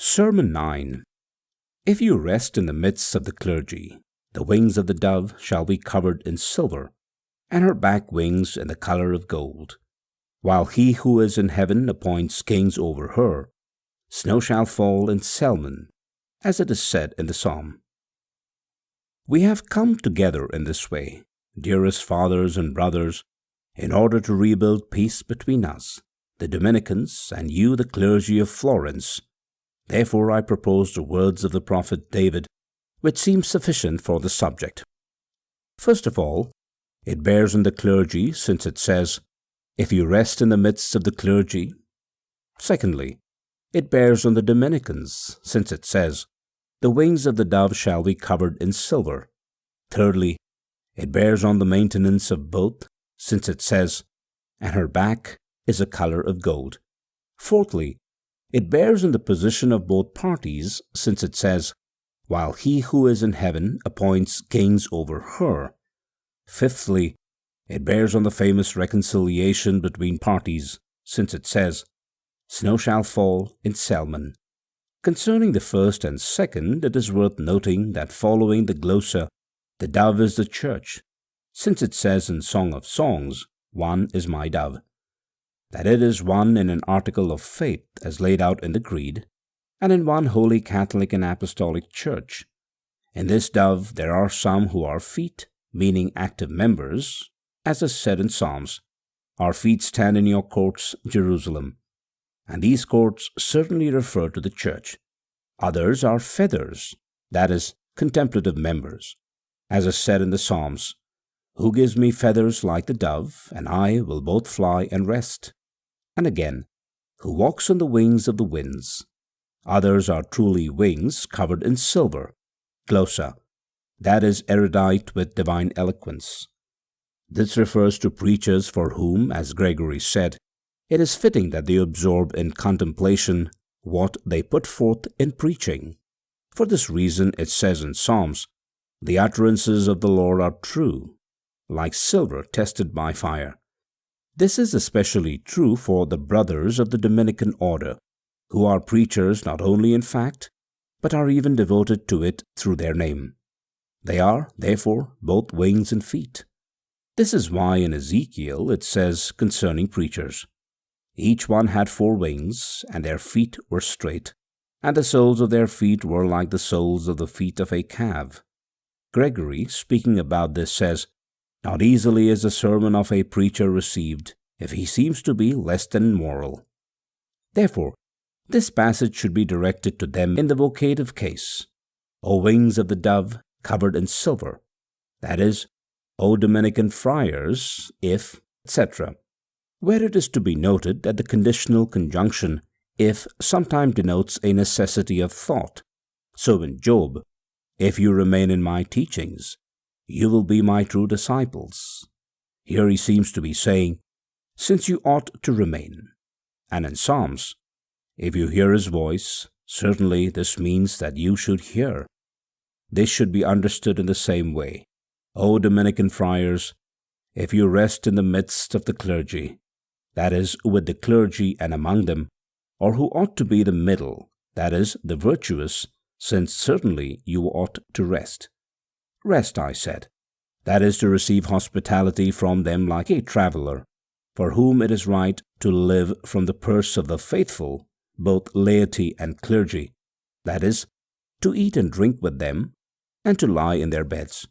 Sermon 9. If you rest in the midst of the clergy, the wings of the dove shall be covered in silver, and her back wings in the color of gold. While he who is in heaven appoints kings over her, snow shall fall in Salmon, as it is said in the psalm. We have come together in this way, dearest fathers and brothers, in order to rebuild peace between us, the Dominicans, and you, the clergy of Florence. Therefore I propose the words of the prophet David, which seem sufficient for the subject. First of all, it bears on the clergy, since it says, "If you rest in the midst of the clergy." Secondly, it bears on the Dominicans, since it says, "The wings of the dove shall be covered in silver." Thirdly, it bears on the maintenance of both, since it says, "And her back is a color of gold." Fourthly, it bears on the position of both parties, since it says, "While he who is in heaven appoints kings over her." Fifthly, it bears on the famous reconciliation between parties, since it says, "Snow shall fall in Salmon." Concerning the first and second, it is worth noting that following the glosa, the dove is the church, since it says in Song of Songs, "One is my dove," that it is one in an article of faith as laid out in the Creed, and in one holy Catholic and Apostolic Church. In this dove there are some who are feet, meaning active members, as is said in Psalms, "Our feet stand in your courts, Jerusalem." And these courts certainly refer to the church. Others are feathers, that is, contemplative members, as is said in the Psalms, "Who gives me feathers like the dove, and I will both fly and rest." And again, "Who walks on the wings of the winds." Others are truly wings covered in silver, glosa, that is, erudite with divine eloquence. This refers to preachers for whom, as Gregory said, it is fitting that they absorb in contemplation what they put forth in preaching. For this reason it says in Psalms, "The utterances of the Lord are true, like silver tested by fire." This is especially true for the brothers of the Dominican order, who are preachers not only in fact, but are even devoted to it through their name. They are, therefore, both wings and feet. This is why in Ezekiel it says concerning preachers, "Each one had 4 wings, and their feet were straight, and the soles of their feet were like the soles of the feet of a calf." Gregory, speaking about this, says, "Not easily is the sermon of a preacher received, if he seems to be less than moral." Therefore, this passage should be directed to them in the vocative case. "O wings of the dove, covered in silver," that is, "O Dominican friars, if," etc., where it is to be noted that the conditional conjunction "if" sometimes denotes a necessity of thought. So in Job, "If you remain in my teachings, you will be my true disciples." Here he seems to be saying, "Since you ought to remain." And in Psalms, "If you hear his voice," certainly this means that you should hear. This should be understood in the same way. "O Dominican friars, if you rest in the midst of the clergy," that is, with the clergy and among them, or who ought to be the middle, that is, the virtuous, since certainly you ought to rest. Rest, I said, that is to receive hospitality from them like a traveler, for whom it is right to live from the purse of the faithful, both laity and clergy, that is, to eat and drink with them, and to lie in their beds.